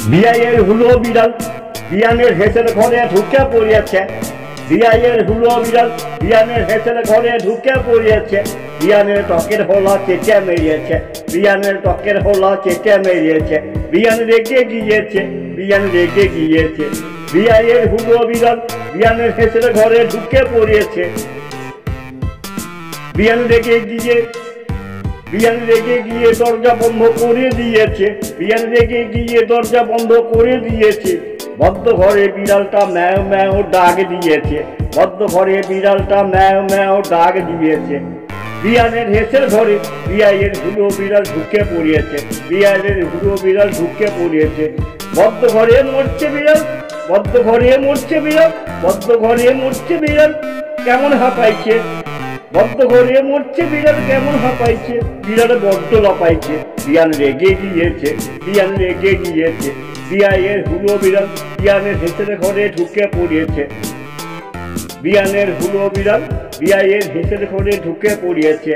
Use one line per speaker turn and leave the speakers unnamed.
বিয়াইয়ের হুলো বিড়াল বিয়ানের হেসের ঘরে ঢুকে পড়িয়েছে। বিয়াইয়ের হুলো বিড়াল বিয়ানের হেসের ঘরে ঢুকে পড়িয়েছে। বিয়ানের টকের হোলা চেটে মেরিয়েছে। বিয়ানের টকের হোলা চেটে মেরিয়েছে। বিয়ান রেগে গিয়েছে। বিয়ান রেগে গিয়েছে। বিয়াইয়ের হুলো বিড়াল বিয়ানের হেসের ঘরে ঢুকে পড়িয়েছে। বিয়ান রেগে গিয়ে দরজা বন্ধ করে দিয়েছে। বিয়ান রেগে গিয়ে দরজা বন্ধ করে দিয়েছে। বদ্ধ ঘরে বিড়ালটা ম্যাও ম্যাও ডাক দিয়েছে। বদ্ধ ঘরে বিড়ালটা ম্যাও ম্যাও ডাক দিয়েছে। বিয়ানের হেসের ঘরে বিয়াইয়ের হুলো বিড়াল ঢুকে পড়িয়েছে। বিয়ানের হুলো বিড়াল ঢুকে পড়িয়েছে। বদ্ধ ঘরে মরছে বিড়াল। বদ্ধ ঘরে মরছে বিড়াল। বদ্ধ ঘরে মরছে বিড়াল কেমন হাঁপাইছে। বদ্ধ ঘরে মরছে বিড়াল কেমন হাঁপাইছে। বিড়াল বড্ড লাপাইছে। বিয়ান রেগে গিয়েছে। বিয়ান রেগে গিয়েছে। বিয়াইয়ের হুলো বিড়াল বিয়ানের হেসের ঘরে ঢুকে পড়িয়েছে। বিয়ানের হুলো বিড়াল বিয়াইয়ের হেসের ঘরে ঢুকে পড়িয়েছে।